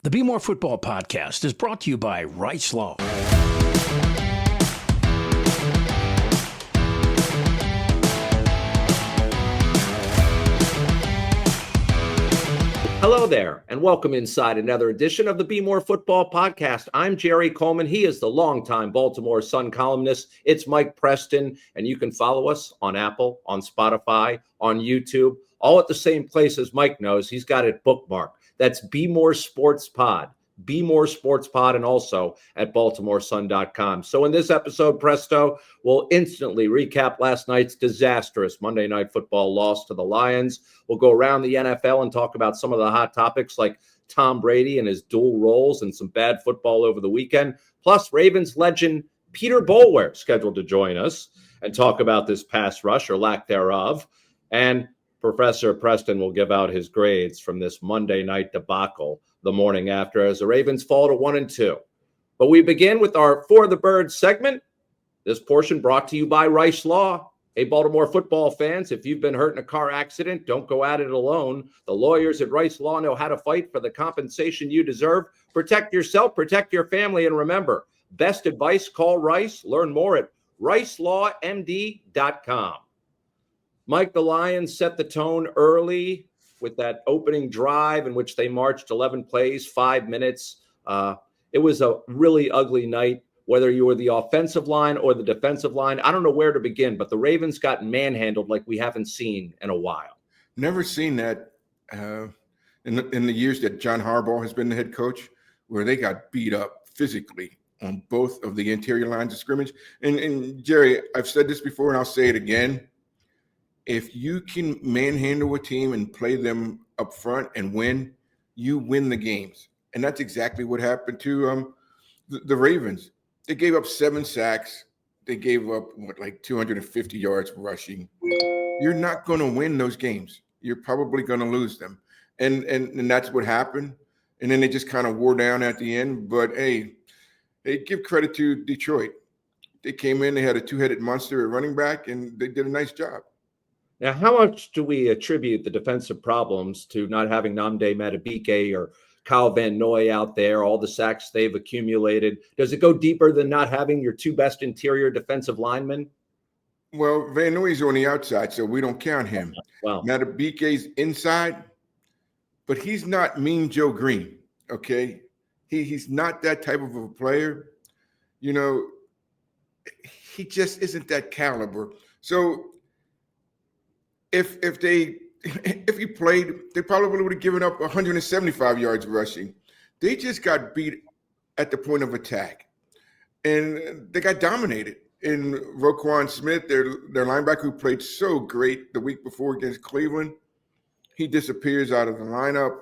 The Bmore Football Podcast is brought to you by Rice Law. Hello there, and welcome inside another edition of the Bmore Football Podcast. I'm Jerry Coleman. He is the longtime Baltimore Sun columnist. It's Mike Preston, and you can follow us on Apple, on Spotify, on YouTube, all at the same place as Mike knows. He's got it bookmarked. That's Bmore Sports Pod, Bmore Sports Pod, and also at BaltimoreSun.com. So in this episode, Presto, we'll instantly recap last night's disastrous Monday Night Football loss to the Lions. We'll go around the NFL and talk about some of the hot topics like Tom Brady and his dual roles and some bad football over the weekend. Plus, Ravens legend Peter Boulware scheduled to join us and talk about this pass rush or lack thereof. And Professor Preston will give out his grades from this Monday night debacle the morning after as the Ravens fall to 1-2. But we begin with our For the Birds segment. This portion brought to you by Rice Law. Hey, Baltimore football fans, if you've been hurt in a car accident, don't go at it alone. The lawyers at Rice Law know how to fight for the compensation you deserve. Protect yourself, protect your family, and remember, best advice, call Rice. Learn more at ricelawmd.com. Mike, the Lions set the tone early with that opening drive in which they marched 11 plays, 5 minutes. It was a really ugly night, whether you were the offensive line or the defensive line. I don't know where to begin, but the Ravens got manhandled like we haven't seen in a while. Never seen that in the years that John Harbaugh has been the head coach, where they got beat up physically on both of the interior lines of scrimmage. And Jerry, I've said this before and I'll say it again. If you can manhandle a team and play them up front and win, you win the games. And that's exactly what happened to the Ravens. They gave up 7 sacks. They gave up, 250 yards rushing. You're not going to win those games. You're probably going to lose them. And that's what happened. And then they just kind of wore down at the end. But, hey, they give credit to Detroit. They came in, they had a two-headed monster at running back, and they did a nice job. Now, how much do we attribute the defensive problems to not having Nnamdi Madubuike or Kyle Van Noy out there, all the sacks they've accumulated? Does it go deeper than not having your 2 best interior defensive linemen? Well, Van Noy's on the outside, so we don't count him. Wow. Madubuike's inside, but he's not Mean Joe Green, okay? He's not that type of a player. You know, he just isn't that caliber. So if he played, they probably would have given up 175 yards rushing. They just got beat at the point of attack, and they got dominated. And Roquan Smith, their linebacker who played so great the week before against Cleveland, he disappears out of the lineup.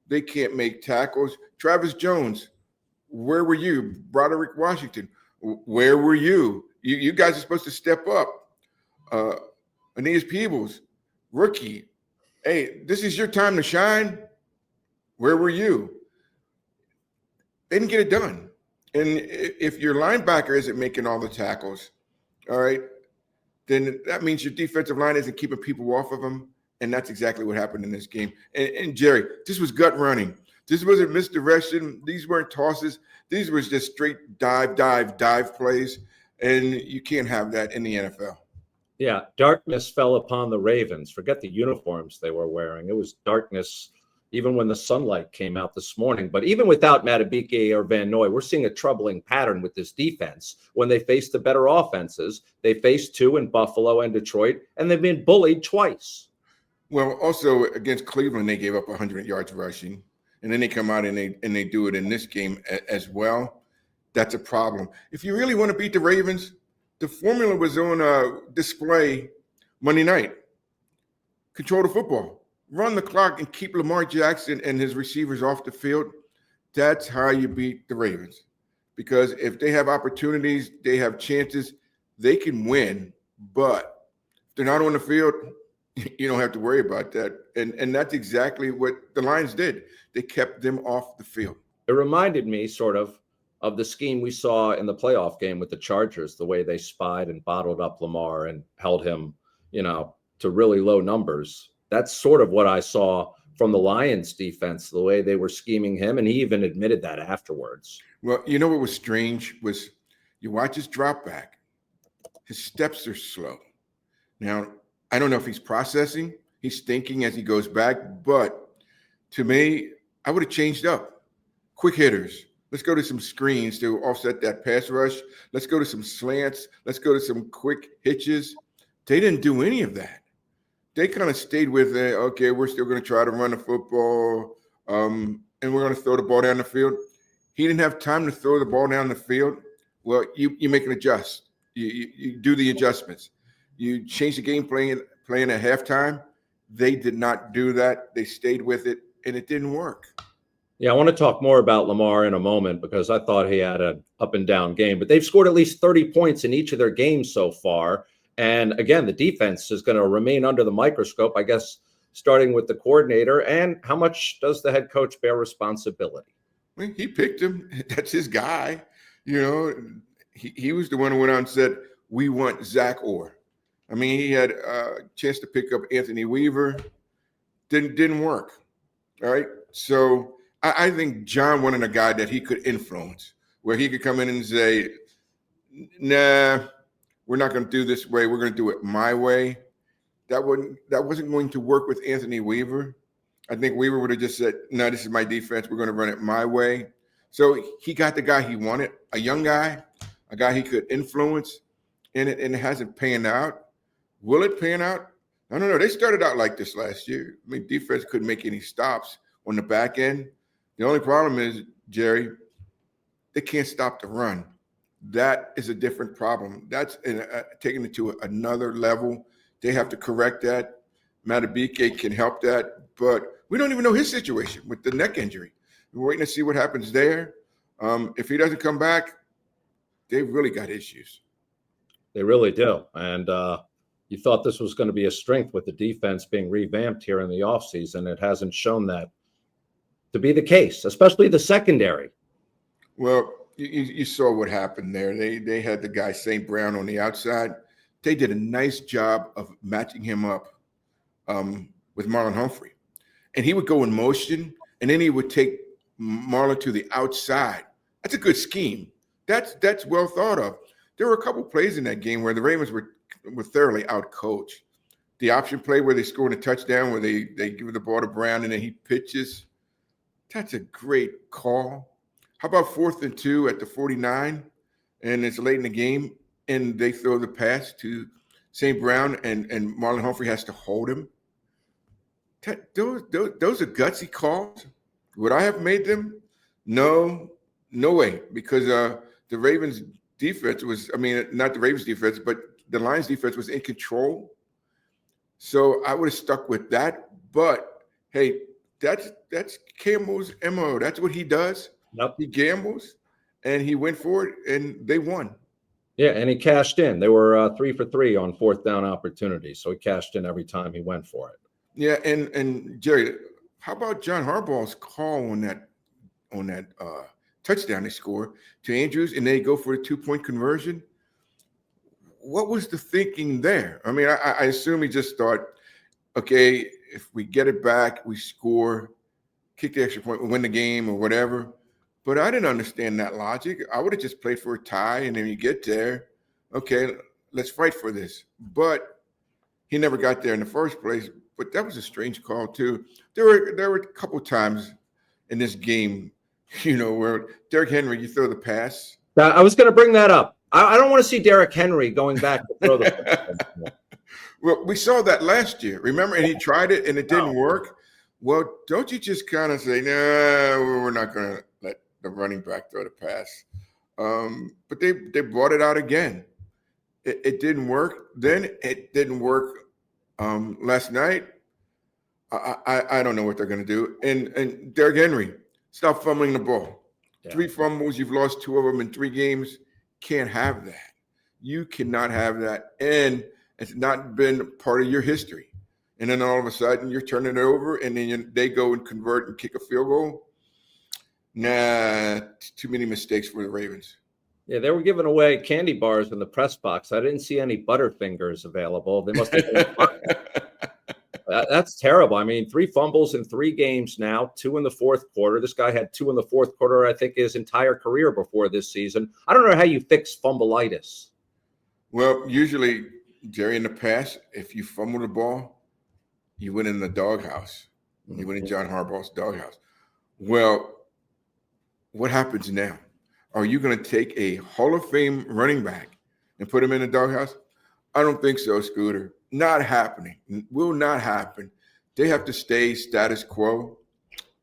They can't make tackles. Travis Jones, where were you? Broderick Washington, where were you? You guys are supposed to step up. Aeneas Peebles, rookie. Hey, this is your time to shine. Where were you? They didn't get it done. And if your linebacker isn't making all the tackles, all right, then that means your defensive line isn't keeping people off of them. And that's exactly what happened in this game. And Jerry, this was gut running. This wasn't misdirection. These weren't tosses. These were just straight dive plays. And you can't have that in the NFL. Yeah, darkness fell upon the Ravens. Forget the uniforms they were wearing. It was darkness even when the sunlight came out this morning. But even without Madubuike or Van Noy, we're seeing a troubling pattern with this defense. When they face the better offenses, they faced 2 in Buffalo and Detroit, and they've been bullied twice. Well, also against Cleveland, they gave up 100 yards rushing. And then they come out and they do it in this game as well. That's a problem. If you really want to beat the Ravens, the formula was on display Monday night. Control the football, run the clock, and keep Lamar Jackson and his receivers off the field. That's how you beat the Ravens. Because if they have opportunities, they have chances, they can win. But if they're not on the field, you don't have to worry about that. And that's exactly what the Lions did. They kept them off the field. It reminded me sort of the scheme we saw in the playoff game with the Chargers, the way they spied and bottled up Lamar and held him, to really low numbers. That's sort of what I saw from the Lions defense, the way they were scheming him. And he even admitted that afterwards. Well, you know what was strange was you watch his drop back. His steps are slow. Now, I don't know if he's processing. He's thinking as he goes back. But to me, I would have changed up. Quick hitters. Let's go to some screens to offset that pass rush. Let's go to some slants. Let's go to some quick hitches. They didn't do any of that. They kind of stayed with it. Okay, we're still going to try to run the football, and we're going to throw the ball down the field. He didn't have time to throw the ball down the field. Well, you make an adjust. You do the adjustments. You change the game playing at halftime. They did not do that. They stayed with it, and it didn't work. Yeah, I want to talk more about Lamar in a moment because I thought he had an up and down game, but they've scored at least 30 points in each of their games so far. And again, the defense is going to remain under the microscope, I guess, starting with the coordinator. And how much does the head coach bear responsibility? I mean, he picked him. That's his guy. You know, he was the one who went out and said, we want Zach Orr. I mean, he had a chance to pick up Anthony Weaver. Didn't work. All right. So I think John wanted a guy that he could influence, where he could come in and say, nah, we're not going to do this way. We're going to do it my way. That wasn't going to work with Anthony Weaver. I think Weaver would have just said, no, this is my defense. We're going to run it my way. So he got the guy he wanted, a young guy, a guy he could influence, and it hasn't panned out. Will it pan out? I don't know. They started out like this last year. I mean, defense couldn't make any stops on the back end. The only problem is, Jerry, they can't stop the run. That is a different problem. That's taking it to another level. They have to correct that. Matabike can help that, but we don't even know his situation with the neck injury. We're waiting to see what happens there. If he doesn't come back, they've really got issues. They really do. And you thought this was going to be a strength with the defense being revamped here in the offseason. It hasn't shown that to be the case, especially the secondary. Well, you saw what happened there. They had the guy St. Brown on the outside. They did a nice job of matching him up with Marlon Humphrey. And he would go in motion, and then he would take Marlon to the outside. That's a good scheme. That's well thought of. There were a couple plays in that game where the Ravens were thoroughly outcoached. The option play where they scored a touchdown, where they give the ball to Brown and then he pitches. That's a great call. How about 4th and 2 at the 49, and it's late in the game, and they throw the pass to St. Brown, and Marlon Humphrey has to hold him? Those are gutsy calls. Would I have made them? No way, because the Ravens defense was, I mean, not the Ravens defense, but the Lions defense was in control. So I would have stuck with that. But, hey, that's Campbell's MO. That's what he does. Yep. He gambles, and he went for it, and they won. Yeah, and he cashed in. They were 3 for 3 on 4th down opportunities, so he cashed in every time he went for it. Yeah, and Jerry, how about John Harbaugh's call on that touchdown they scored to Andrews, and they go for a 2-point conversion? What was the thinking there? I mean, I assume he just thought, okay, if we get it back, we score, kick the extra point, we win the game or whatever. But I didn't understand that logic. I would have just played for a tie, and then you get there, okay, let's fight for this. But he never got there in the first place. But that was a strange call too. There were a couple times in this game, where Derrick Henry, you throw the pass. I was going to bring that up. I don't want to see Derrick Henry going back to throw the football. Well, we saw that last year, remember? And he tried it, and it didn't work. Well, don't you just kind of say, no, we're not going to let the running back throw the pass. But they brought it out again. It didn't work. Then it didn't work last night. I don't know what they're going to do. And Derrick Henry, stop fumbling the ball. Yeah. 3 fumbles. You've lost 2 of them in 3 games. Can't have that. You cannot have that. And it's not been part of your history. And then all of a sudden you're turning it over, and then they go and convert and kick a field goal. Nah, too many mistakes for the Ravens. Yeah, they were giving away candy bars in the press box. I didn't see any Butterfingers available. They must have been That's terrible. I mean, 3 fumbles in 3 games now, 2 in the fourth quarter. This guy had 2 in the fourth quarter, I think, his entire career before this season. I don't know how you fix fumbleitis. Well, usually, Jerry, in the past, if you fumble the ball, you went in the doghouse. You went in John Harbaugh's doghouse. Well, what happens now? Are you going to take a Hall of Fame running back and put him in the doghouse? I don't think so, Scooter. Not happening. Will not happen. They have to stay status quo,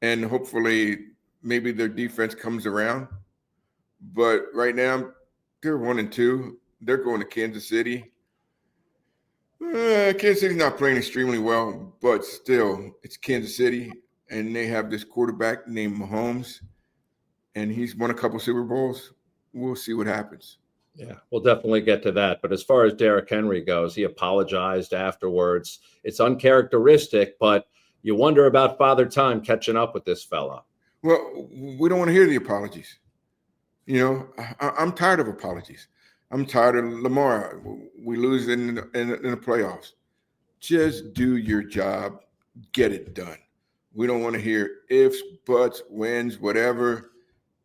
and hopefully maybe their defense comes around. But right now, they're 1-2. They're going to Kansas City. Kansas City's not playing extremely well, but still, it's Kansas City, and they have this quarterback named Mahomes, and he's won a couple Super Bowls. We'll see what happens. Yeah, we'll definitely get to that. But as far as Derrick Henry goes, he apologized afterwards. It's uncharacteristic, but you wonder about Father Time catching up with this fella. Well, we don't want to hear the apologies. You know, I'm tired of apologies. I'm tired of Lamar. We lose in the playoffs. Just do your job. Get it done. We don't want to hear ifs, buts, wins, whatever.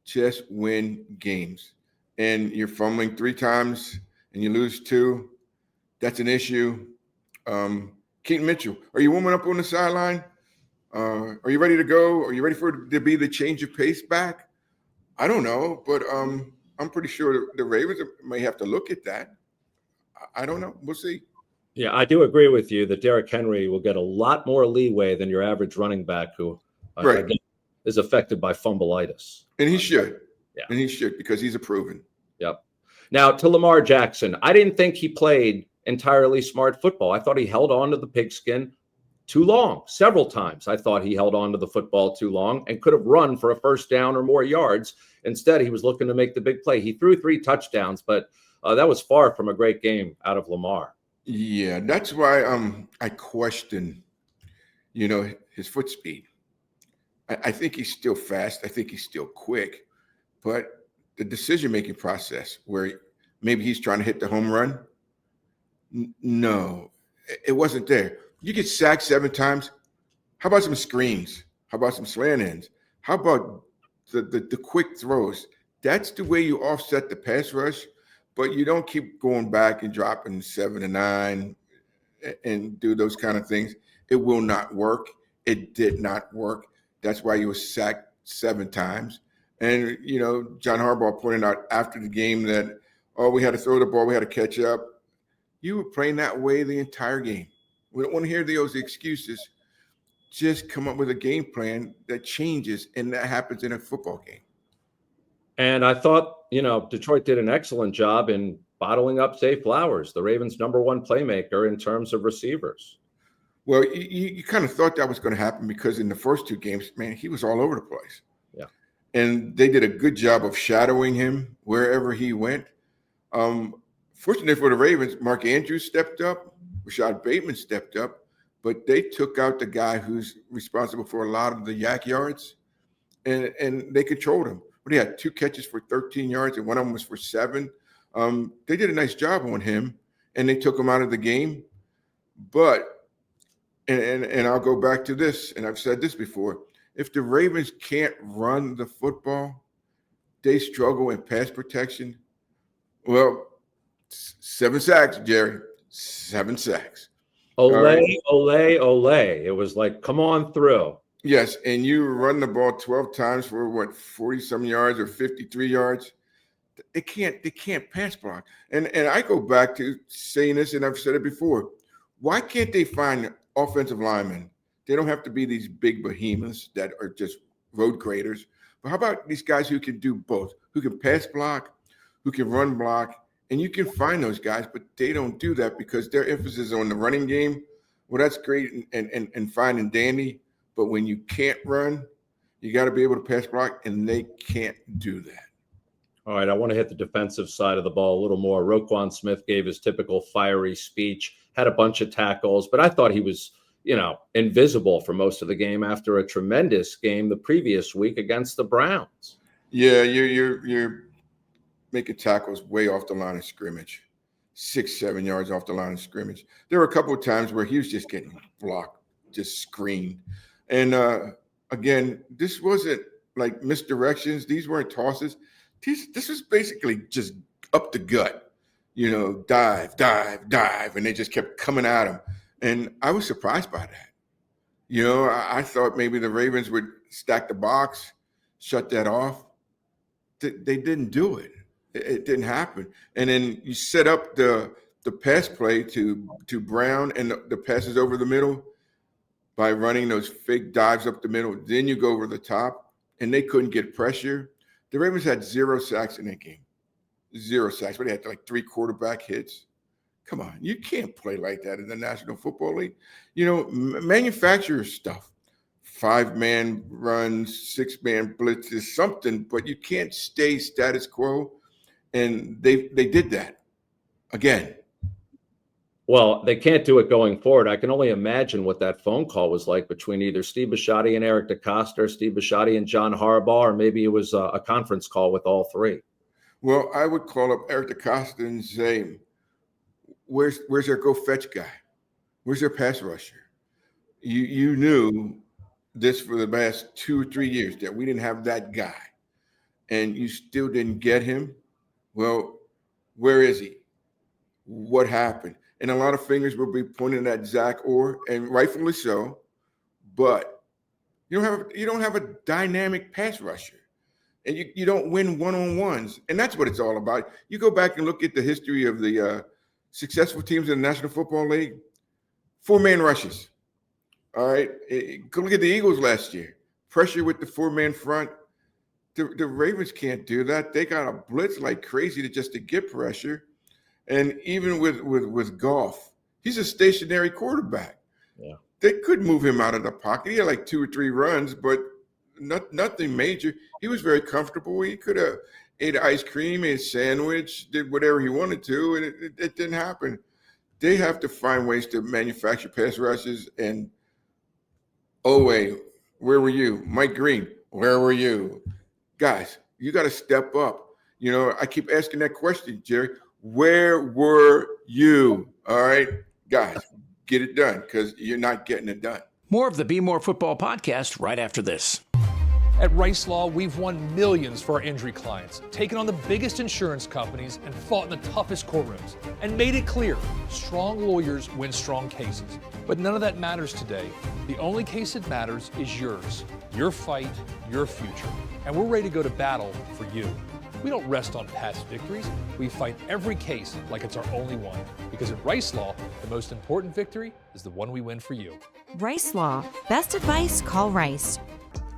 Just win games. And you're fumbling 3 times and you lose 2. That's an issue. Keaton Mitchell, are you warming up on the sideline? Are you ready to go? Are you ready for it to be the change of pace back? I don't know, but I'm pretty sure the Ravens may have to look at that. I don't know. We'll see. Yeah, I do agree with you that Derrick Henry will get a lot more leeway than your average running back who again, is affected by fumbleitis. And he should. Yeah. And he should, because he's a proven. Yep. Now, to Lamar Jackson, I didn't think he played entirely smart football. I thought he held on to the pigskin too long. Several times I thought he held on to the football too long and could have run for a first down or more yards. Instead, he was looking to make the big play. He threw 3 touchdowns, but that was far from a great game out of Lamar. Yeah, that's why I question, his foot speed. I think he's still fast. I think he's still quick. But the decision-making process where maybe he's trying to hit the home run, no, it wasn't there. You get sacked 7 times. How about some screens? How about some slant ends? How about the quick throws? That's the way you offset the pass rush, but you don't keep going back and dropping 7 and 9 and do those kind of things. It will not work. It did not work. That's why he was sacked 7 times. And, John Harbaugh pointed out after the game that, we had to throw the ball, we had to catch up. You were playing that way the entire game. We don't want to hear those excuses. Just come up with a game plan that changes, and that happens in a football game. And I thought, Detroit did an excellent job in bottling up Zay Flowers, the Ravens' #1 playmaker in terms of receivers. Well, you kind of thought that was going to happen because in the first 2 games, man, he was all over the place. Yeah. And they did a good job of shadowing him wherever he went. Fortunately for the Ravens, Mark Andrews stepped up, Rashad Bateman stepped up, but they took out the guy who's responsible for a lot of the yak yards, and they controlled him. But he had 2 catches for 13 yards, and one of them was for 7. They did a nice job on him, and they took him out of the game. But, and I'll go back to this, and I've said this before, if the Ravens can't run the football, they struggle in pass protection. Well, 7 sacks, Jerry. 7 sacks. Ole. It was like, come on through. Yes, and you run the ball 12 times for 40-some yards or 53 yards. They can't pass block. And I go back to saying this, and I've said it before. Why can't they find offensive linemen? They don't have to be these big behemoths that are just road graders. But how about these guys who can do both, who can pass block, who can run block, and you can find those guys, but they don't do that because their emphasis is on the running game. Well, that's great and fine and dandy, but when you can't run, you got to be able to pass block, and they can't do that. All right, I want to hit the defensive side of the ball a little more. Roquan Smith gave his typical fiery speech, had a bunch of tackles, but I thought he was, invisible for most of the game after a tremendous game the previous week against the Browns. Yeah, you're making tackles way off the line of scrimmage, 6-7 yards off the line of scrimmage. There were a couple of times where he was just getting blocked just screamed. And again, this wasn't like misdirections. These weren't tosses. This was basically just up the gut, dive, and they just kept coming at him. And I was surprised by that. I thought maybe the Ravens would stack the box, shut that off. They didn't do it. It didn't happen. And then you set up the pass play to Brown, and the passes over the middle by running those fake dives up the middle. Then you go over the top, and they couldn't get pressure. The Ravens had 0 sacks in that game. 0 sacks, but they had like 3 quarterback hits. Come on, you can't play like that in the National Football League. Manufacturer stuff. 5-man runs, 6-man blitzes, something, but you can't stay status quo. And they did that again. Well, they can't do it going forward. I can only imagine what that phone call was like between either Steve Bisciotti and Eric DeCosta, or Steve Bisciotti and John Harbaugh, or maybe it was a conference call with all three. Well, I would call up Eric DeCosta and say, where's their go fetch guy? Where's their pass rusher? You knew this for the last 2 or 3 years that we didn't have that guy, and you still didn't get him. Well, where is he? What happened? And a lot of fingers will be pointing at Zach Orr, and rightfully so. But you don't have a dynamic pass rusher, and you don't win one-on-ones, and that's what it's all about. You go back and look at the history of the successful teams in the National Football League. 4-man rushes. All right, go look at the Eagles last year. Pressure with the 4-man front. The Ravens can't do that. They got to blitz like crazy to get pressure. And even with Goff, he's a stationary quarterback. Yeah, they could move him out of the pocket. He had like 2 or 3 runs, but nothing major. He was very comfortable. He could have ate ice cream, ate a sandwich, did whatever he wanted to, and it didn't happen. They have to find ways to manufacture pass rushes. And Owe, where were you? Mike Green, where were you? Guys, you got to step up. I keep asking that question, Jerry. Where were you? All right, guys, get it done, because you're not getting it done. More of the Bmore Football Podcast right after this. At Rice Law, we've won millions for our injury clients, taken on the biggest insurance companies, and fought in the toughest courtrooms, and made it clear, strong lawyers win strong cases. But none of that matters today. The only case that matters is yours, your fight, your future. And we're ready to go to battle for you. We don't rest on past victories. We fight every case like it's our only one. Because at Rice Law, the most important victory is the one we win for you. Rice Law. Best advice, call Rice.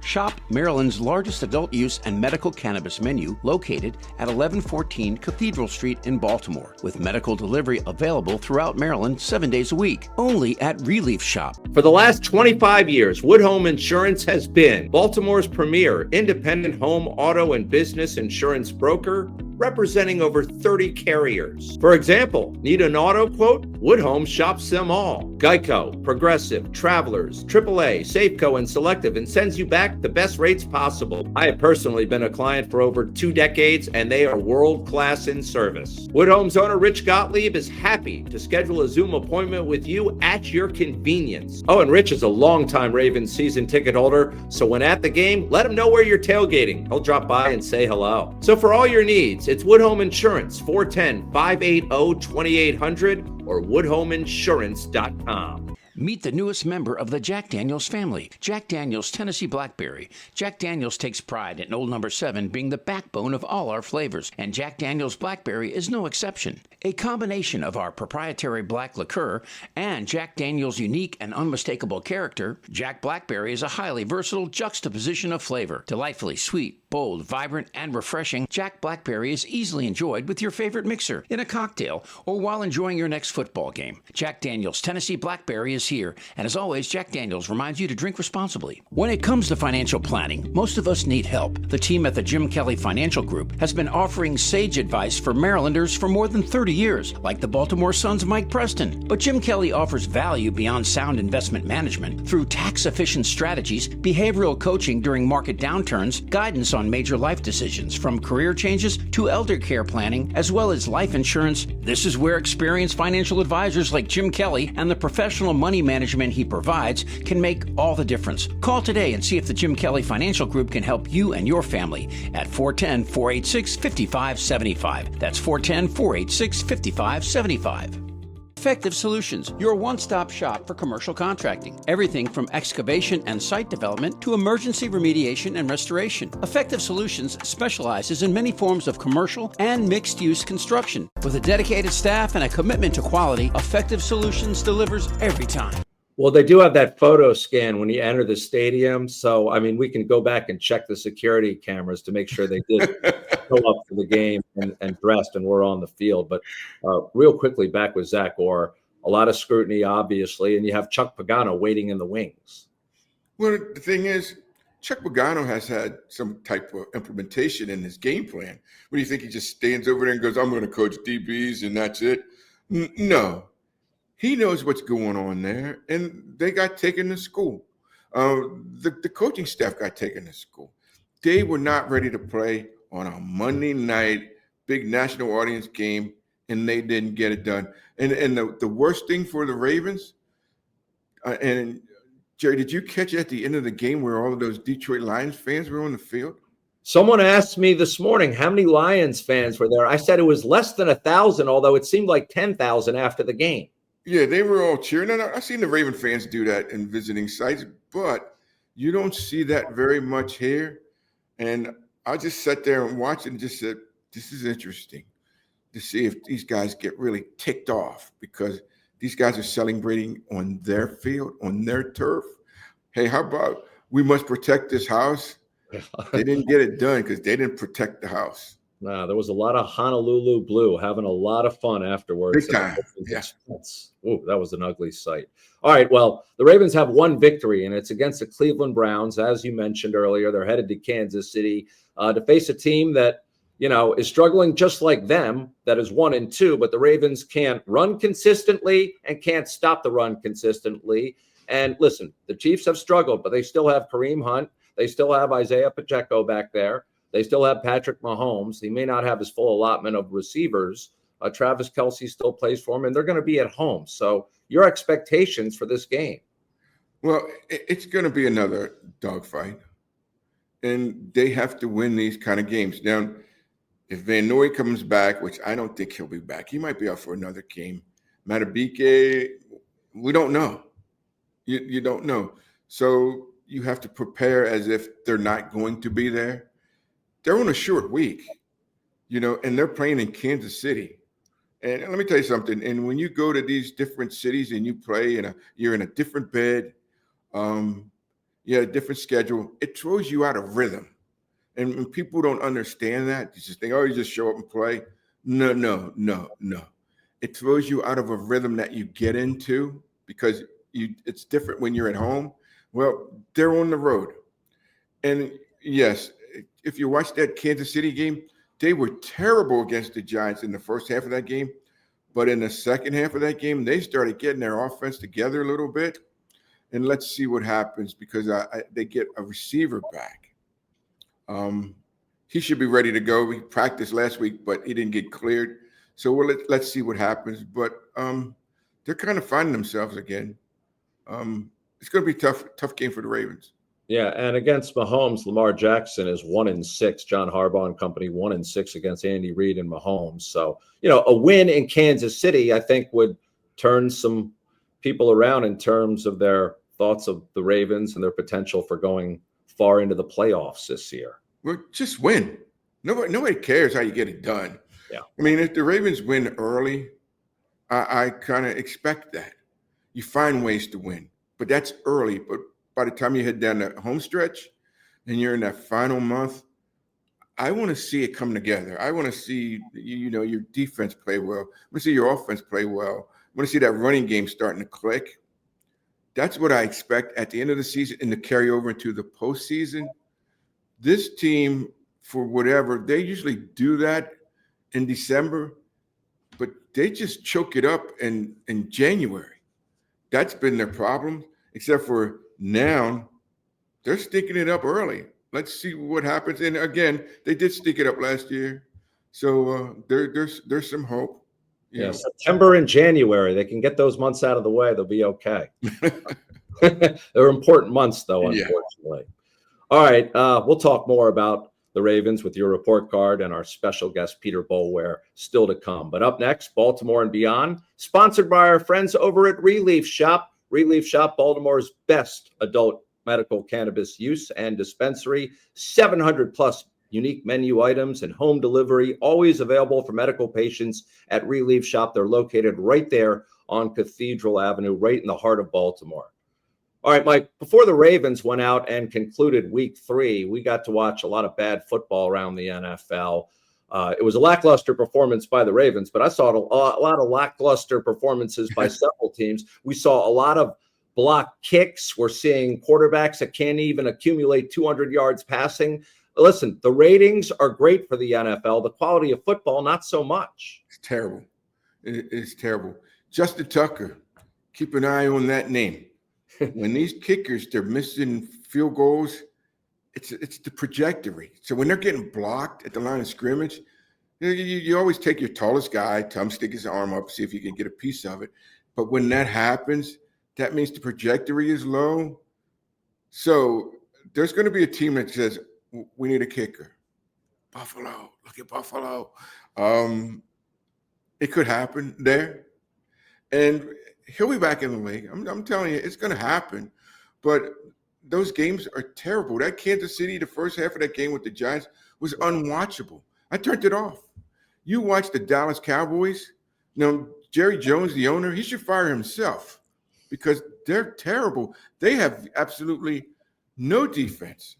Shop Maryland's largest adult use and medical cannabis menu, located at 1114 Cathedral Street in Baltimore, with medical delivery available throughout Maryland 7 days a week, only at Relief Shop. For the last 25 years, Wood Home Insurance has been Baltimore's premier independent home, auto, and business insurance broker, representing over 30 carriers. For example, need an auto quote? Wood Home shops them all. Geico, Progressive, Travelers, AAA, Safeco, and Selective, and sends you back the best rates possible. I have personally been a client for over 2 decades, and they are world-class in service. Wood Home's owner, Rich Gottlieb, is happy to schedule a Zoom appointment with you at your convenience. Oh, and Rich is a longtime Ravens season ticket holder, so when at the game, let him know where you're tailgating. He'll drop by and say hello. So for all your needs, it's Wood Home Insurance, 410-580-2800 or woodhomeinsurance.com. Meet the newest member of the Jack Daniels family, Jack Daniels Tennessee Blackberry. Jack Daniels takes pride in Old Number 7 being the backbone of all our flavors, and Jack Daniels Blackberry is no exception. A combination of our proprietary black liqueur and Jack Daniels' unique and unmistakable character, Jack Blackberry is a highly versatile juxtaposition of flavor. Delightfully sweet, bold, vibrant, and refreshing, Jack Blackberry is easily enjoyed with your favorite mixer, in a cocktail, or while enjoying your next football game. Jack Daniels Tennessee Blackberry is here, and as always, Jack Daniels reminds you to drink responsibly. When it comes to financial planning, most of us need help. The team at the Jim Kelly Financial Group has been offering sage advice for Marylanders for more than 30 years, like the Baltimore Sun's Mike Preston. But Jim Kelly offers value beyond sound investment management through tax-efficient strategies, behavioral coaching during market downturns, guidance on on major life decisions, from career changes to elder care planning, as well as life insurance. This is where experienced financial advisors like Jim Kelly and the professional money management he provides can make all the difference. Call today and see if the Jim Kelly Financial Group can help you and your family at 410-486-5575. That's 410-486-5575. Effective Solutions, your one-stop shop for commercial contracting. Everything from excavation and site development to emergency remediation and restoration. Effective Solutions specializes in many forms of commercial and mixed-use construction. With a dedicated staff and a commitment to quality, Effective Solutions delivers every time. Well, they do have that photo scan when you enter the stadium. So, I mean, we can go back and check the security cameras to make sure they did show up for the game and dressed and were on the field. But real quickly, back with Zach Orr, a lot of scrutiny, obviously, and you have Chuck Pagano waiting in the wings. Well, the thing is, Chuck Pagano has had some type of implementation in his game plan. What do you think? He just stands over there and goes, I'm going to coach DBs and that's it? No. He knows what's going on there, and they got taken to school. The coaching staff got taken to school. They were not ready to play on a Monday night, big national audience game, and they didn't get it done. And the worst thing for the Ravens, and Jerry, did you catch at the end of the game where all of those Detroit Lions fans were on the field? Someone asked me this morning how many Lions fans were there. I said it was less than 1,000, although it seemed like 10,000 after the game. Yeah, they were all cheering. And I've seen the Raven fans do that in visiting sites, but you don't see that very much here. And I just sat there and watched and just said, this is interesting to see if these guys get really ticked off, because these guys are celebrating on their field, on their turf. Hey, how about we must protect this house? They didn't get it done because they didn't protect the house. No, there was a lot of Honolulu blue having a lot of fun afterwards. Big time. Yeah. Ooh, that was an ugly sight. All right, well, the Ravens have one victory, and it's against the Cleveland Browns. As you mentioned earlier, they're headed to Kansas City to face a team that, you know, is struggling just like them, that is 1-2, but the Ravens can't run consistently and can't stop the run consistently. And listen, the Chiefs have struggled, but they still have Kareem Hunt. They still have Isaiah Pacheco back there. They still have Patrick Mahomes. He may not have his full allotment of receivers. Travis Kelce still plays for him, and they're going to be at home. So your expectations for this game? Well, it's going to be another dogfight, and they have to win these kind of games. Now, if Van Noy comes back, which I don't think he'll be back, he might be out for another game. Matabike, we don't know. You don't know. So you have to prepare as if they're not going to be there. They're on a short week, you know, and they're playing in Kansas City. And let me tell you something. And when you go to these different cities and you play you're in a different bed, you have a different schedule, it throws you out of rhythm. And when people don't understand that, you just think, oh, you just show up and play. No. It throws you out of a rhythm that you get into because it's different when you're at home. Well, they're on the road. And yes, if you watch that Kansas City game, they were terrible against the Giants in the first half of that game. But in the second half of that game, they started getting their offense together a little bit. And let's see what happens, because they get a receiver back. He should be ready to go. He practiced last week, but he didn't get cleared. So let's see what happens. But they're kind of finding themselves again. It's going to be a tough game for the Ravens. Yeah, and against Mahomes, Lamar Jackson is 1-6. John Harbaugh and company 1-6 against Andy Reid and Mahomes. So, you know, a win in Kansas City, I think, would turn some people around in terms of their thoughts of the Ravens and their potential for going far into the playoffs this year. Well, just win. Nobody cares how you get it done. Yeah. I mean, if the Ravens win early, I kind of expect that. You find ways to win, but that's early. But by the time you head down the home stretch and you're in that final month, I want to see it come together. I want to see, your defense play well. I want to see your offense play well. I want to see that running game starting to click. That's what I expect at the end of the season and to carry over into the postseason. This team, for whatever, they usually do that in December, but they just choke it up in January. That's been their problem, except for now they're sticking it up early. let's see what happens. And again, they did stick it up last year, so there's some hope. Yeah, September and January, they can get those months out of the way. They'll be okay. They're important months, though, unfortunately. Yeah. All right, we'll talk more about the Ravens with your report card and our special guest, Peter Boulware, still to come. But up next, Baltimore and Beyond, sponsored by our friends over at Relief Shop. Relief Shop, Baltimore's best adult medical cannabis use and dispensary, 700 plus unique menu items and home delivery, always available for medical patients at Relief Shop. They're located right there on Cathedral Avenue, right in the heart of Baltimore. All right, Mike, before the Ravens went out and concluded week 3, we got to watch a lot of bad football around the NFL. It was a lackluster performance by the Ravens, but I saw a lot of lackluster performances by several teams. We saw a lot of block kicks. We're seeing quarterbacks that can't even accumulate 200 yards passing. Listen, the ratings are great for the NFL. The quality of football, not so much. It's terrible. It's terrible. Justin Tucker, keep an eye on that name. When these kickers, they're missing field goals, it's the trajectory. So when they're getting blocked at the line of scrimmage, you always take your tallest guy, tell him stick his arm up, see if you can get a piece of it. But when that happens, that means the trajectory is low. So there's going to be a team that says, we need a kicker. Buffalo, look at Buffalo. It could happen there. And he'll be back in the league. I'm telling you, it's going to happen. But those games are terrible. That Kansas City, the first half of that game with the Giants was unwatchable. I turned it off. You watch the Dallas Cowboys. Now, Jerry Jones, the owner, he should fire himself because they're terrible. They have absolutely no defense.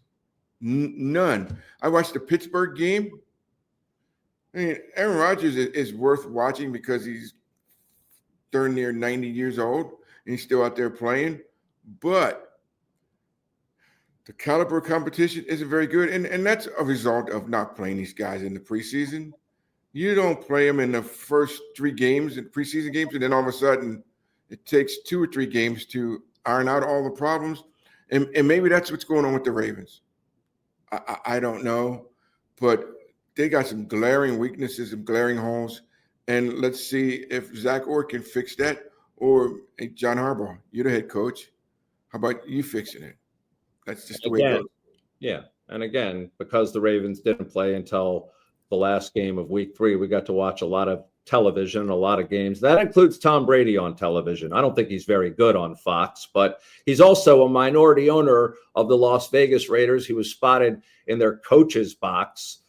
None. I watched the Pittsburgh game. I mean, Aaron Rodgers is worth watching because he's darn near 90 years old and he's still out there playing. But the caliber of competition isn't very good. And that's a result of not playing these guys in the preseason. You don't play them in the first 3 games, in preseason games, and then all of a sudden it takes 2 or 3 games to iron out all the problems. And maybe that's what's going on with the Ravens. I don't know, but they got some glaring weaknesses and glaring holes. And let's see if Zach Orr can fix that, or hey, John Harbaugh, you're the head coach. How about you fixing it? That's just the way it goes. Yeah, and again, because the Ravens didn't play until the last game of week 3, we got to watch a lot of television, a lot of games. That includes Tom Brady on television. I don't think he's very good on Fox, but he's also a minority owner of the Las Vegas Raiders. He was spotted in their coach's box.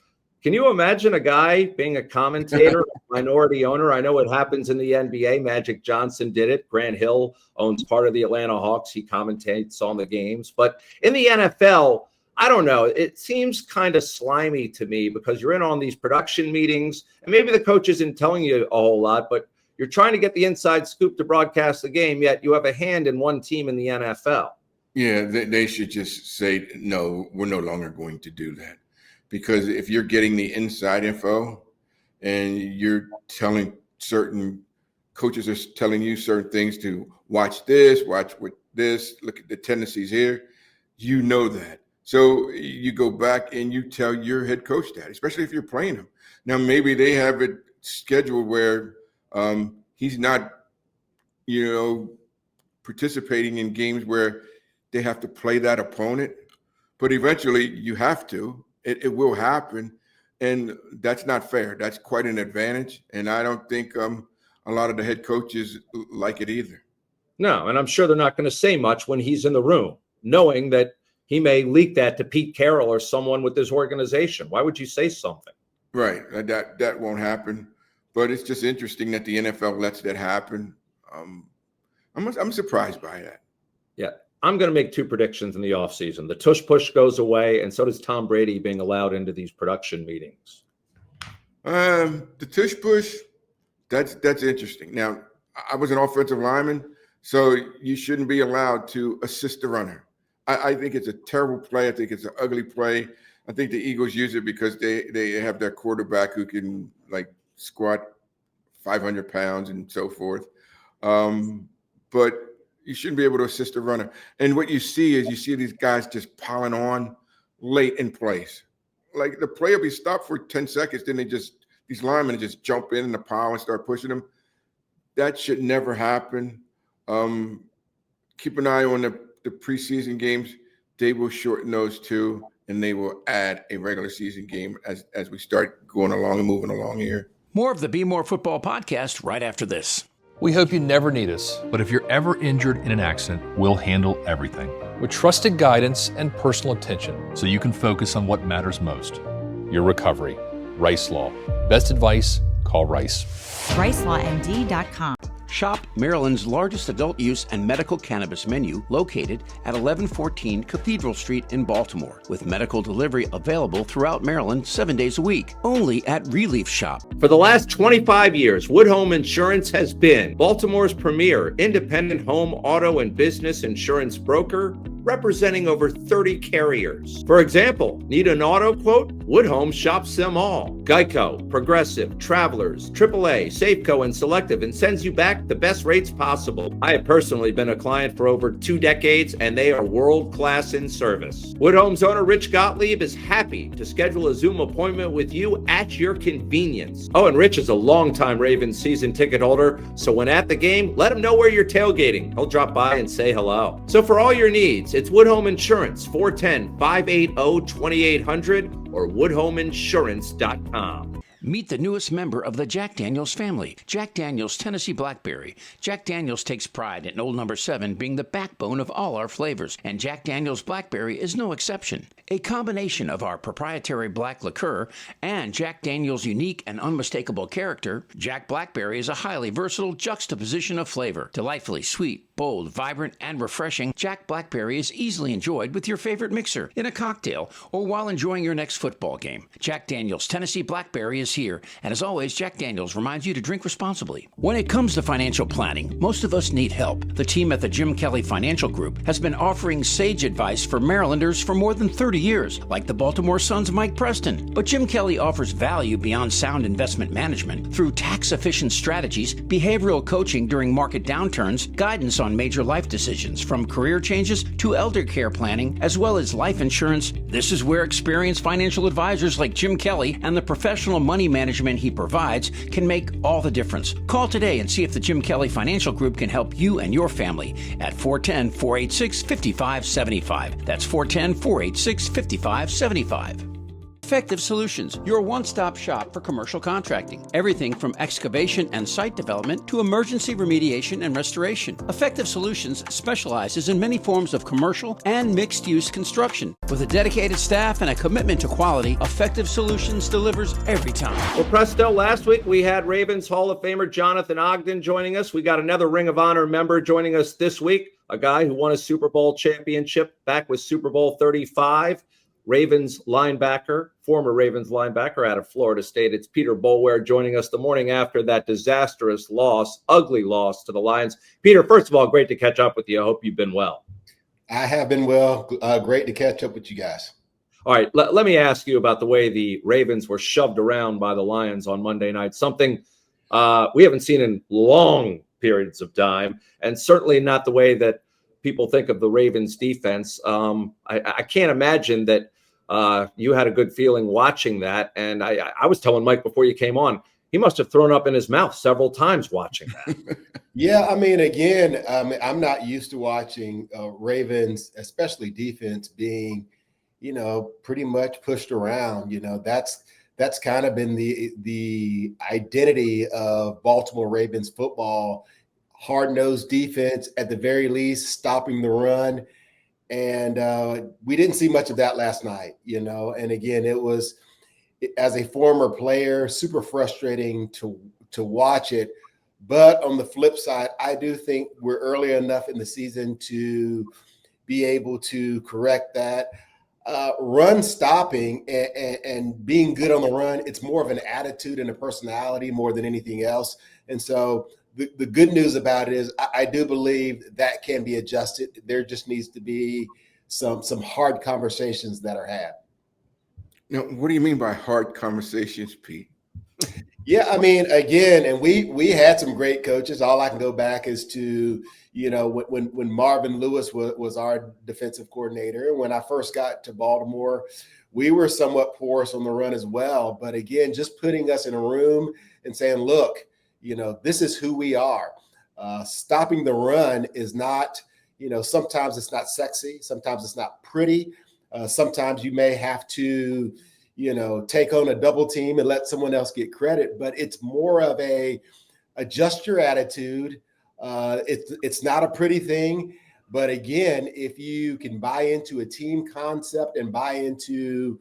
Can you imagine a guy being a commentator, minority owner? I know it happens in the NBA. Magic Johnson did it. Grant Hill owns part of the Atlanta Hawks. He commentates on the games. But in the NFL, I don't know. It seems kind of slimy to me because you're in on these production meetings, and maybe the coach isn't telling you a whole lot, but you're trying to get the inside scoop to broadcast the game, yet you have a hand in one team in the NFL. Yeah, they should just say, no, we're no longer going to do that. Because if you're getting the inside info and you're telling certain coaches are telling you certain things to watch this, watch with this, look at the tendencies here, you know that. So you go back and you tell your head coach that, especially if you're playing him. Now, maybe they have it scheduled where he's not, participating in games where they have to play that opponent. But eventually you have to. It will happen. And that's not fair. That's quite an advantage. And I don't think a lot of the head coaches like it either. No, and I'm sure they're not going to say much when he's in the room, knowing that he may leak that to Pete Carroll or someone with his organization. Why would you say something? Right. That won't happen. But it's just interesting that the NFL lets that happen. I'm surprised by that. Yeah. I'm going to make 2 predictions in the offseason. The tush push goes away, and so does Tom Brady being allowed into these production meetings. The tush push, that's interesting. Now, I was an offensive lineman, so you shouldn't be allowed to assist the runner. I think it's a terrible play. I think it's an ugly play. I think the Eagles use it because they have their quarterback who can squat 500 pounds and so forth. But you shouldn't be able to assist the runner. And what you see is these guys just piling on late in plays. Like the play will be stopped for 10 seconds, then these linemen just jump in the pile and start pushing them. That should never happen. Keep an eye on the preseason games. They will shorten those too, and they will add a regular season game as we start going along and moving along here. More of the Bmore Football Podcast right after this. We hope you never need us, but if you're ever injured in an accident, we'll handle everything with trusted guidance and personal attention so you can focus on what matters most, your recovery. Rice Law. Best advice, call Rice. RiceLawMD.com. Shop Maryland's largest adult use and medical cannabis menu located at 1114 Cathedral Street in Baltimore, with medical delivery available throughout Maryland 7 days a week, only at Relief Shop. For the last 25 years, Wood Home Insurance has been Baltimore's premier independent home, auto, and business insurance broker, representing over 30 carriers. For example, need an auto quote? Wood Home shops them all. Geico, Progressive, Travelers, AAA, Safeco, and Selective, and sends you back the best rates possible. I have personally been a client for over 2 decades, and they are world-class in service. Wood Home's owner, Rich Gottlieb, is happy to schedule a Zoom appointment with you at your convenience. Oh, and Rich is a longtime Ravens season ticket holder, so when at the game, let him know where you're tailgating. He'll drop by and say hello. So for all your needs, it's Wood Home Insurance, 410-580-2800 or woodhomeinsurance.com. Meet the newest member of the Jack Daniels family, Jack Daniels Tennessee Blackberry. Jack Daniels takes pride in Old Number 7 being the backbone of all our flavors, and Jack Daniels Blackberry is no exception. A combination of our proprietary black liqueur and Jack Daniels' unique and unmistakable character, Jack Blackberry is a highly versatile juxtaposition of flavor. Delightfully sweet, bold, vibrant, and refreshing, Jack Blackberry is easily enjoyed with your favorite mixer, in a cocktail, or while enjoying your next football game. Jack Daniels Tennessee Blackberry is here, and as always, Jack Daniels reminds you to drink responsibly. When it comes to financial planning, most of us need help. The team at the Jim Kelly Financial Group has been offering sage advice for Marylanders for more than 30 years, like the Baltimore Sun's Mike Preston. But Jim Kelly offers value beyond sound investment management through tax-efficient strategies, behavioral coaching during market downturns, guidance on major life decisions, from career changes to elder care planning, as well as life insurance. This is where experienced financial advisors like Jim Kelly and the professional money management he provides can make all the difference. Call today and see if the Jim Kelly Financial Group can help you and your family at 410-486-5575. That's 410-486-5575. Effective Solutions, your one-stop shop for commercial contracting. Everything from excavation and site development to emergency remediation and restoration. Effective Solutions specializes in many forms of commercial and mixed-use construction. With a dedicated staff and a commitment to quality, Effective Solutions delivers every time. Well, Presto, last week we had Ravens Hall of Famer Jonathan Ogden joining us. We got another Ring of Honor member joining us this week, a guy who won a Super Bowl championship back with Super Bowl 35. Ravens linebacker, former Ravens linebacker out of Florida State. It's Peter Boulware joining us the morning after that disastrous loss, ugly loss to the Lions. Peter, first of all, great to catch up with you. I hope you've been well. I have been well. Great to catch up with you guys. All right, let me ask you about the way the Ravens were shoved around by the Lions on Monday night, something we haven't seen in long periods of time, and certainly not the way that people think of the Ravens defense. I can't imagine that you had a good feeling watching that. And I was telling Mike before you came on, he must have thrown up in his mouth several times watching that. Yeah, I mean, again, I'm not used to watching Ravens, especially defense, being, pretty much pushed around. That's kind of been the identity of Baltimore Ravens football. Hard-nosed defense, at the very least, stopping the run. And we didn't see much of that last night, And again, it was, as a former player, super frustrating to watch it. But on the flip side, I do think we're early enough in the season to be able to correct that. Run stopping and being good on the run, it's more of an attitude and a personality more than anything else. And so the good news about it is I do believe that can be adjusted. There just needs to be some hard conversations that are had. Now, what do you mean by hard conversations, Pete? Yeah, I mean, again, and we had some great coaches. All I can go back is to, when Marvin Lewis was our defensive coordinator. And when I first got to Baltimore, we were somewhat porous on the run as well. But again, just putting us in a room and saying, look, this is who we are. Stopping the run is not, sometimes it's not sexy. Sometimes it's not pretty. Sometimes you may have to, take on a double team and let someone else get credit, but it's more of a adjust your attitude. It's not a pretty thing, but again, if you can buy into a team concept and buy into,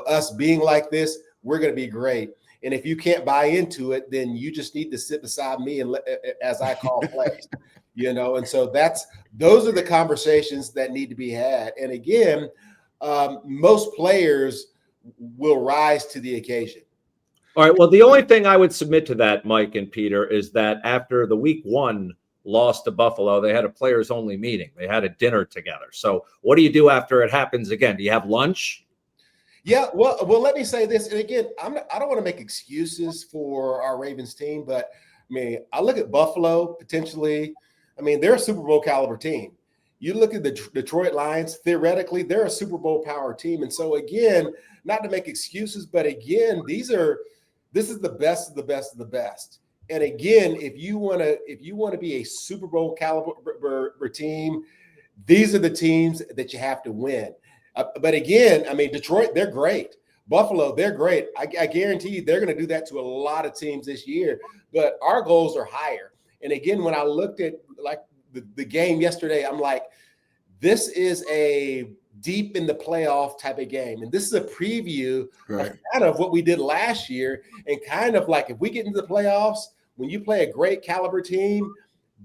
us being like this, we're going to be great. And if you can't buy into it, then you just need to sit beside me and as I call plays, and so those are the conversations that need to be had. And again, most players will rise to the occasion. All right. Well, the only thing I would submit to that, Mike and Peter, is that after the week 1 loss to Buffalo, they had a players only meeting. They had a dinner together. So what do you do after it happens again? Do you have lunch? Yeah, well, let me say this. And again, I don't want to make excuses for our Ravens team, but I mean, I look at Buffalo potentially. I mean, they're a Super Bowl caliber team. You look at the Detroit Lions, theoretically, they're a Super Bowl power team. And so again, not to make excuses, but again, this is the best of the best of the best. And again, if you want to be a Super Bowl caliber team, these are the teams that you have to win. But again, I mean, Detroit, they're great. Buffalo, they're great. I guarantee you they're going to do that to a lot of teams this year. But our goals are higher. And again, when I looked at like the game yesterday, I'm like, this is a deep in the playoff type of game. And this is a preview of kind of what we did last year. And kind of like if we get into the playoffs, when you play a great caliber team,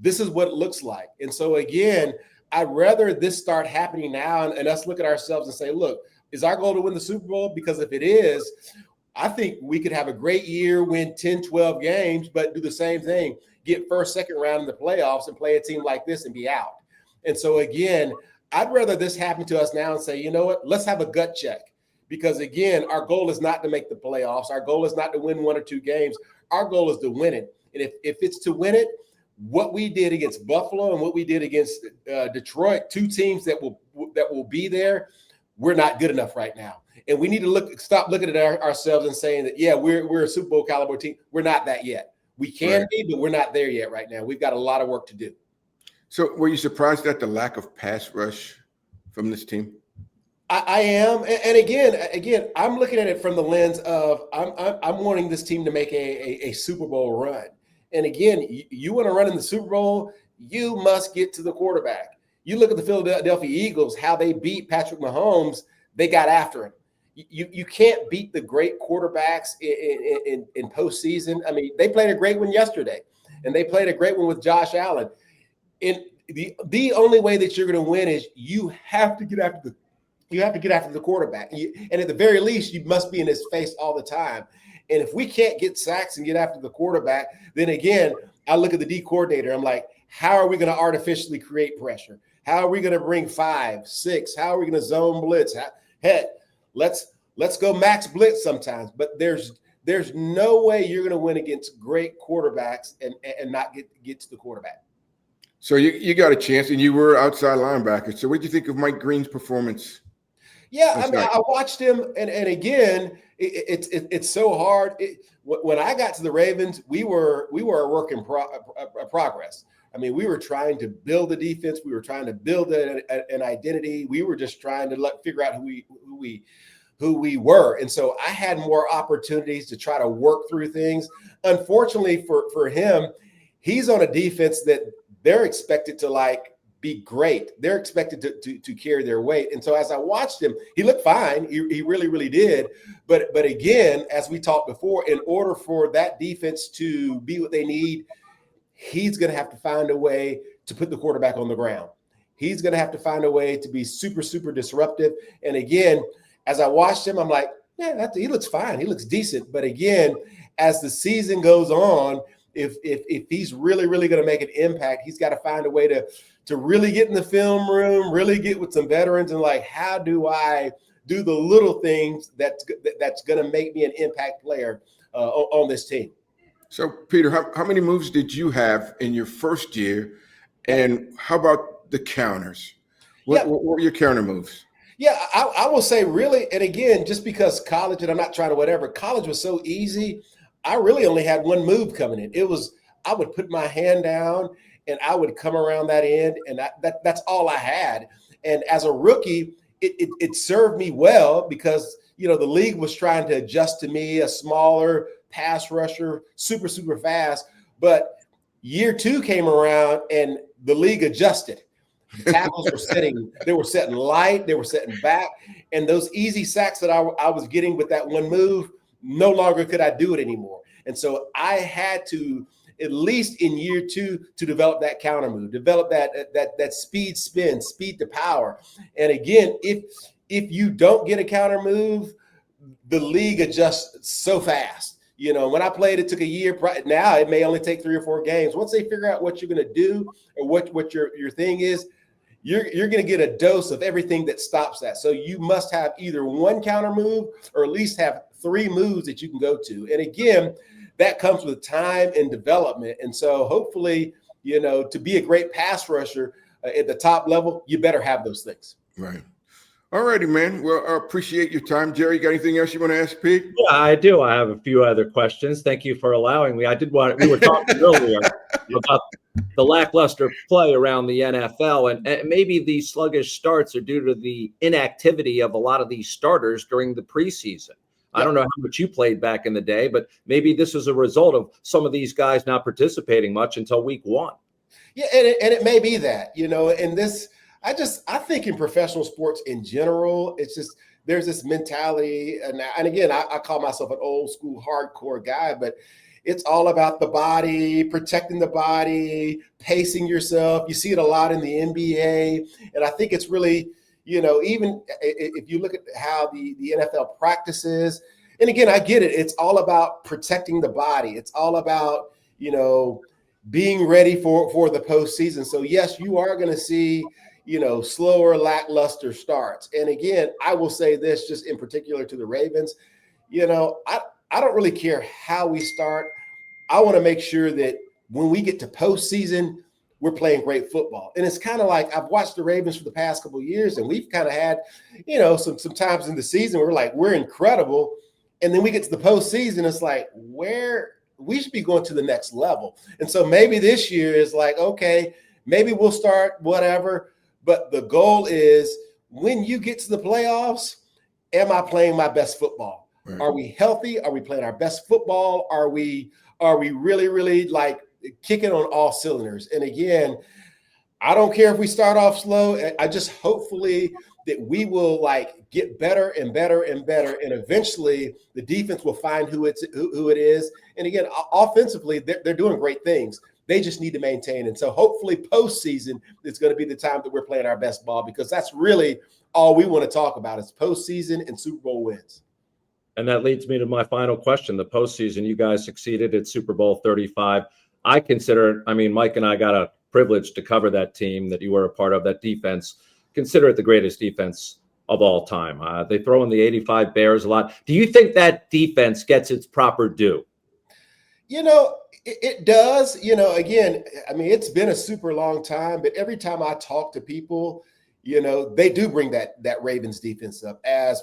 this is what it looks like. And so again, I'd rather this start happening now and us look at ourselves and say, look, is our goal to win the Super Bowl? Because if it is, I think we could have a great year, win 10, 12 games, but do the same thing, get first, second round in the playoffs and play a team like this and be out. And so again, I'd rather this happen to us now and say, you know what, let's have a gut check. Because again, our goal is not to make the playoffs. Our goal is not to win 1 or 2 games. Our goal is to win it. And if it's to win it, what we did against Buffalo and what we did against Detroit, 2 teams that will be there, we're not good enough right now. And we need to stop looking at ourselves and saying that, yeah, we're a Super Bowl caliber team. We're not that yet. We can be, but we're not there yet right now. We've got a lot of work to do. So were you surprised at the lack of pass rush from this team? I am. And again, I'm looking at it from the lens of I'm wanting this team to make a Super Bowl run. And again, you want to run in the Super Bowl, you must get to the quarterback. You look at the Philadelphia Eagles, how they beat Patrick Mahomes, they got after him. You can't beat the great quarterbacks in postseason. I mean, they played a great one yesterday, and they played a great one with Josh Allen. And the only way that you're going to win is you have to get after the quarterback. And at the very least, you must be in his face all the time. And if we can't get sacks and get after the quarterback, then again, I look at the D coordinator. I'm like, how are we going to artificially create pressure? How are we going to bring 5, 6? How are we going to zone blitz? Heck, let's go max blitz sometimes. But there's no way you're going to win against great quarterbacks and not get to the quarterback. So you got a chance, and you were outside linebacker. So what do you think of Mike Green's performance? Yeah, I mean, I watched him, and again, it's so hard. When I got to the Ravens, we were a work in progress. I mean, we were trying to build a defense. We were trying to build an identity. We were just trying to figure out who we were. And so I had more opportunities to try to work through things. Unfortunately for him, he's on a defense that they're expected to be great. They're expected to carry their weight. And so as I watched him, he looked fine. He really, really did. But again, as we talked before, in order for that defense to be what they need, he's going to have to find a way to put the quarterback on the ground. He's going to have to find a way to be super, super disruptive. And again, as I watched him, I'm like, yeah, he looks fine. He looks decent. But again, as the season goes on, if he's really, really going to make an impact, he's got to find a way to really get in the film room, really get with some veterans and how do I do the little things that's going to make me an impact player on this team. So, Peter, how many moves did you have in your first year? And how about the counters? What were your counter moves? Yeah, I will say really, and again, just because college, and I'm not trying to whatever, college was so easy, I really only had one move coming in. It was, I would put my hand down and I would come around that end, and that's all I had. And as a rookie, it served me well because, you know, the league was trying to adjust to me, a smaller pass rusher, super, super fast. But year 2 came around and the league adjusted. The tackles were setting light, they were setting back, and those easy sacks that I was getting with that one move, no longer could I do it anymore. And so I had to, at least in year 2, to develop that counter move, develop that speed spin, speed to power. And again, if you don't get a counter move, the league adjusts so fast. You know, when I played, it took a year. Now it may only take 3 or 4 games. Once they figure out what you're going to do or what your thing is, you're going to get a dose of everything that stops that. So you must have either one counter move or at least have 3 moves that you can go to. And again, that comes with time and development. And so hopefully, you know, to be a great pass rusher at the top level, you better have those things. Right. All righty, man. Well, I appreciate your time. Jerry, got anything else you want to ask Pete? Yeah, I do. I have a few other questions. Thank you for allowing me. We were talking earlier about the lackluster play around the NFL, and maybe these sluggish starts are due to the inactivity of a lot of these starters during the preseason. I don't know how much you played back in the day, but maybe this is a result of some of these guys not participating much until week 1. Yeah, and it may be that, you know, and this – I think in professional sports in general, it's just there's this mentality. And again, I call myself an old school hardcore guy, but it's all about the body, protecting the body, pacing yourself. You see it a lot in the NBA. And I think it's really, you know, even if you look at how the NFL practices, and again, I get it. It's all about protecting the body. It's all about, you know, being ready for the postseason. So yes, you are going to see, you know, slower, lackluster starts. And again, I will say this just in particular to the Ravens, you know, I don't really care how we start. I want to make sure that when we get to postseason, we're playing great football. And it's kind of like I've watched the Ravens for the past couple of years, and we've kind of had, you know, some times in the season we're incredible. And then we get to the postseason, it's like, we should be going to the next level. And so maybe this year is like, okay, maybe we'll start whatever. But the goal is when you get to the playoffs, am I playing my best football? Right. Are we healthy? Are we playing our best football? Are we really, really like kicking on all cylinders? And again, I don't care if we start off slow. I just hopefully that we will like get better and better and better. And eventually the defense will find who it is. And again, offensively, they're doing great things. They just need to maintain. And so hopefully postseason is going to be the time that we're playing our best ball, because that's really all we want to talk about is postseason and Super Bowl wins. And that leads me to my final question. The postseason, you guys succeeded at Super Bowl 35. I consider, Mike and I got a privilege to cover that team that you were a part of, that defense. Consider it the greatest defense of all time. They throw in the 85 Bears a lot. Do you think that defense gets its proper due? You know, it does. You know, again, it's been a super long time, but every time I talk to people, you know, they do bring that Ravens defense up as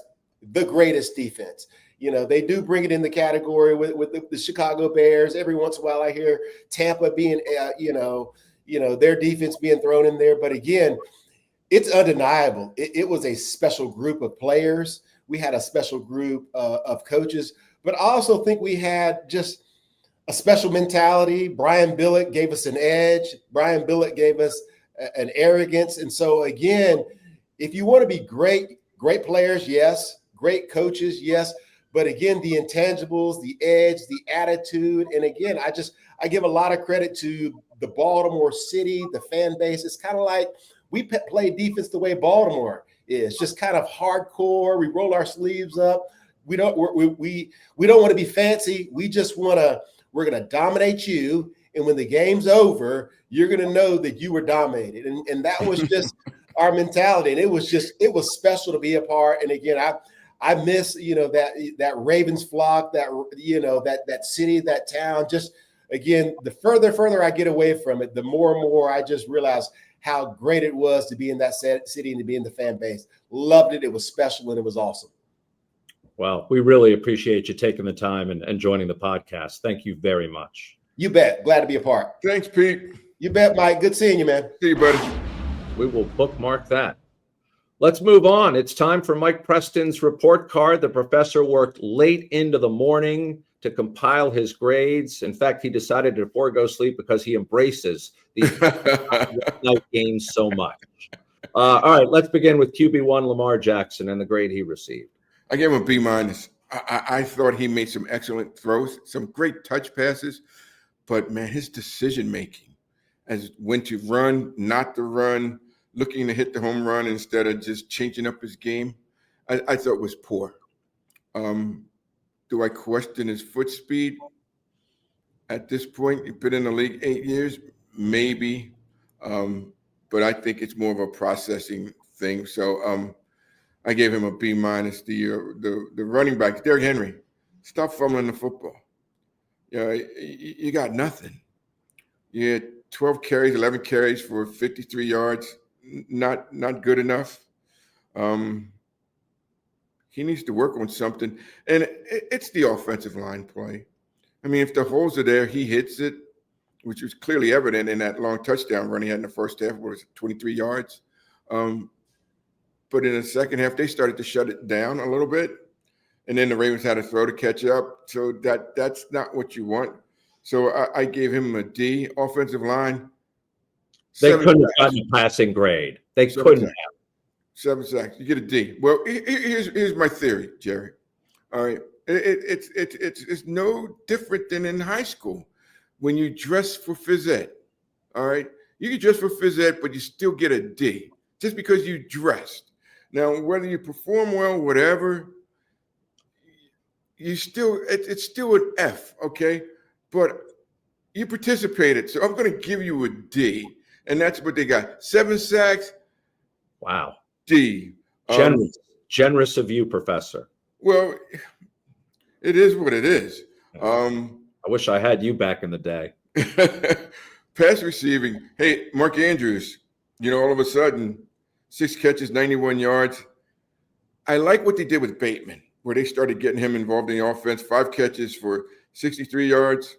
the greatest defense. You know, they do bring it in the category with the Chicago Bears. Every once in a while I hear Tampa being, their defense being thrown in there. But again, it's undeniable. It was a special group of players. We had a special group of coaches, but I also think we had just a special mentality. Brian Billick gave us an edge. Brian Billick gave us an arrogance. And so again, if you want to be great players, yes. Great coaches, yes. But again, the intangibles, the edge, the attitude. And again, I give a lot of credit to the Baltimore city, the fan base. It's kind of like we play defense the way Baltimore is, just kind of hardcore. We roll our sleeves up. We don't want to be fancy. We just we're going to dominate you. And when the game's over, you're going to know that you were dominated. And that was just our mentality. And it was special to be a part. And again, I miss, that Ravens flock, that city, that town. Just again, the further I get away from it, the more and more I just realize how great it was to be in that city and to be in the fan base. Loved it. It was special and it was awesome. Well, we really appreciate you taking the time and joining the podcast. Thank you very much. You bet. Glad to be a part. Thanks, Pete. You bet, Mike. Good seeing you, man. See you, buddy. We will bookmark that. Let's move on. It's time for Mike Preston's report card. The professor worked late into the morning to compile his grades. In fact, he decided to forego sleep because he embraces these night games so much. All right, let's begin with QB1 Lamar Jackson and the grade he received. I gave him a B-. I thought he made some excellent throws, some great touch passes, but man, his decision-making as when to run, not to run, looking to hit the home run instead of just changing up his game, I thought was poor. Do I question his foot speed? At this point, he's been in the league 8 years, maybe, but I think it's more of a processing thing. So I gave him a B-. The running back, Derrick Henry, stop fumbling the football. You got nothing. You had 12 carries, 11 carries for 53 yards. Not good enough. He needs to work on something. And it's the offensive line play. I mean, if the holes are there, he hits it, which was clearly evident in that long touchdown run he had in the first half, what was it, 23 yards. But in the second half, they started to shut it down a little bit. And then the Ravens had to throw to catch up. So that's not what you want. So I gave him a D. Offensive line. They couldn't have gotten a passing grade. They couldn't have. 7 sacks. You get a D. Well, here's my theory, Jerry. All right. It's no different than in high school when you dress for phys ed. All right. You can dress for phys ed, but you still get a D just because you dressed. Now, whether you perform well, whatever, it's still an F, okay? But you participated, so I'm going to give you a D, and that's what they got. 7 sacks. Wow. D. Generous of you, Professor. Well, it is what it is. I wish I had you back in the day. Pass receiving. Hey, Mark Andrews, all of a sudden, 6 catches, 91 yards. I like what they did with Bateman, where they started getting him involved in the offense. 5 catches for 63 yards.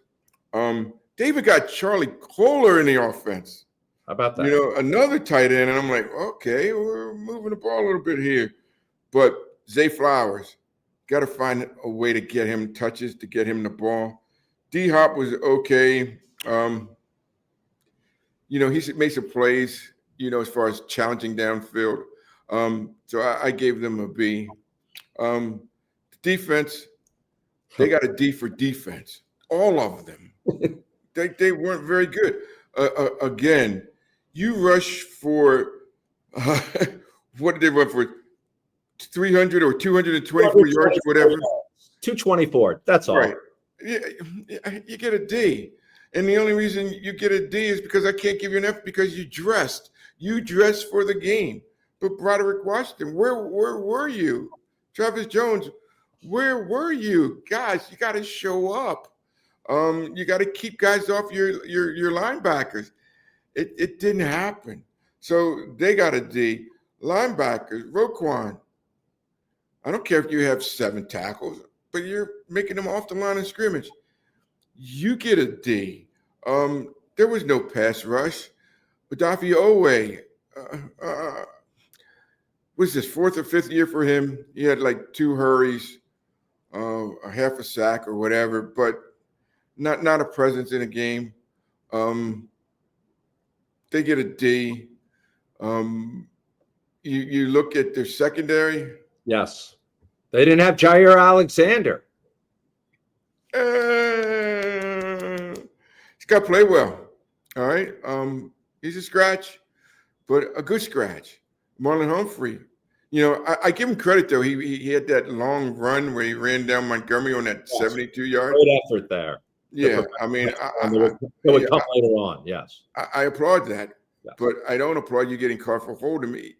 David got Charlie Kohler in the offense. How about that? Another tight end, and I'm like, okay, we're moving the ball a little bit here. But Zay Flowers, got to find a way to get him touches, to get him the ball. D-Hop was okay. He made some plays, as far as challenging downfield. So I gave them a B. Defense, they got a D for defense. All of them. They weren't very good. Again, you rush for what did they run for? 300 or 224 yards or whatever. 224. That's all. Right. Yeah, you get a D. And the only reason you get a D is because I can't give you an F because you dressed. You dressed for the game. But Broderick Washington, where were you? Travis Jones, where were you? Guys, you got to show up. You got to keep guys off your linebackers. It didn't happen. So they got a D. Linebackers, Roquan. I don't care if you have 7 tackles, but you're making them off the line of scrimmage. You get a D. There was no pass rush. Badafi Owe, was this 4th or 5th year for him? He had like 2 hurries, a half a sack or whatever, but not a presence in a game. They get a D. You look at their secondary. Yes. They didn't have Jair Alexander. He's got to play well. All right. He's a scratch, but a good scratch. Marlon Humphrey. I give him credit, though. He had that long run where he ran down Montgomery on that 72 yards. Great effort there. Yeah. I mean, it would come later on. Yes. I applaud that. Yes. But I don't applaud you getting caught for holding me,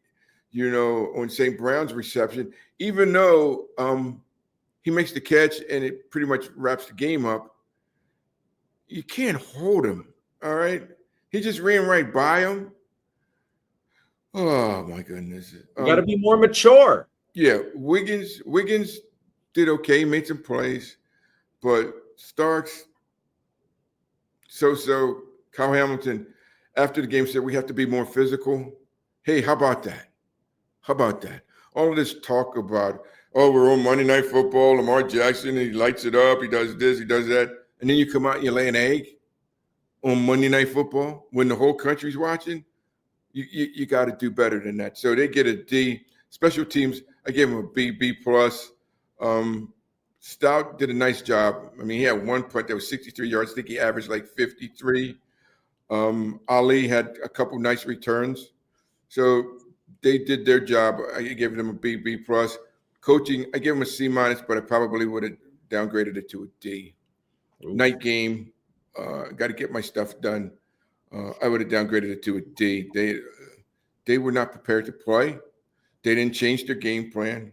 on St. Brown's reception, even though he makes the catch and it pretty much wraps the game up. You can't hold him, all right? He just ran right by him. Oh, my goodness. You got to be more mature. Yeah, Wiggins did okay, made some plays, but Starks, so Kyle Hamilton, after the game said we have to be more physical. Hey, how about that? All of this talk about, we're on Monday Night Football, Lamar Jackson, he lights it up, he does this, he does that, and then you come out and you lay an egg on Monday Night Football when the whole country's watching. You got to do better than that. So they get a D. Special teams, I gave him a B plus. Stout did a nice job. I mean, he had one punt that was 63 yards. I think he averaged like 53. Ali had a couple nice returns. So they did their job. I gave them a B plus. Coaching, I gave him a C minus, but I probably would have downgraded it to a D. Ooh. Night game, got to get my stuff done. I would have downgraded it to a D. They were not prepared to play. They didn't change their game plan.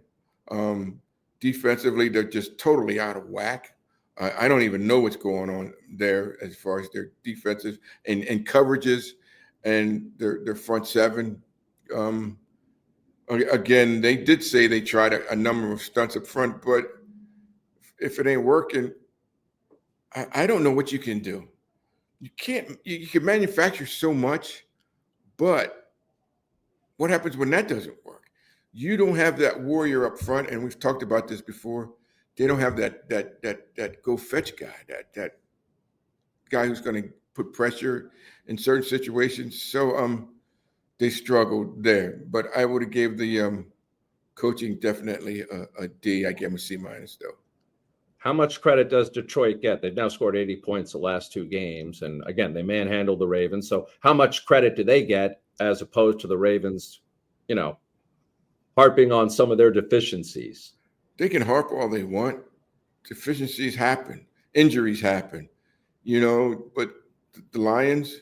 Defensively, they're just totally out of whack. I don't even know what's going on there as far as their defensive and coverages and their front seven. Again, they did say they tried a number of stunts up front, but if it ain't working, I don't know what you can do. You can't. You can manufacture so much, but what happens when that doesn't work? You don't have that warrior up front, and we've talked about this before. They don't have that go fetch guy, that guy who's going to put pressure in certain situations. So they struggled there. But I would have gave the coaching definitely a D. I gave them a C minus though. How much credit does Detroit get? They've now scored 80 points the last two games, and again, they manhandled the Ravens. So how much credit do they get as opposed to the Ravens, harping on some of their deficiencies? They can harp all they want. Deficiencies happen. Injuries happen. But the Lions,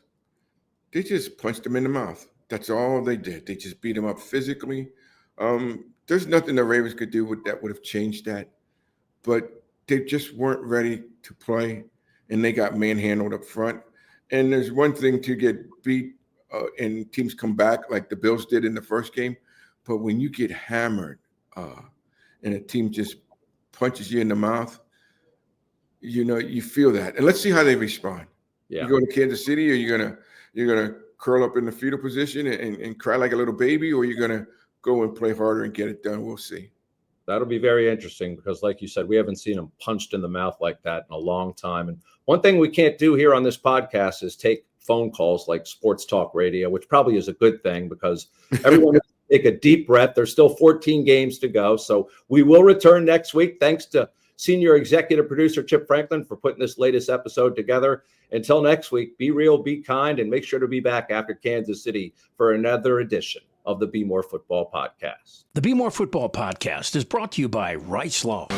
they just punched them in the mouth. That's all they did. They just beat them up physically. There's nothing the Ravens could do that would have changed that. But they just weren't ready to play, and they got manhandled up front. And there's one thing to get beat and teams come back like the Bills did in the first game. But when you get hammered and a team just punches you in the mouth, you feel that. And let's see how they respond. Yeah. You go to Kansas City, or you're gonna curl up in the fetal position and cry like a little baby, or you're gonna go and play harder and get it done. We'll see. That'll be very interesting because, like you said, we haven't seen them punched in the mouth like that in a long time. And one thing we can't do here on this podcast is take phone calls like Sports Talk Radio, which probably is a good thing because everyone take a deep breath. There's still 14 games to go. So we will return next week. Thanks to Senior Executive Producer Chip Franklin for putting this latest episode together. Until next week, be real, be kind, and make sure to be back after Kansas City for another edition of the Bmore Football Podcast. The Bmore Football Podcast is brought to you by Rice Law.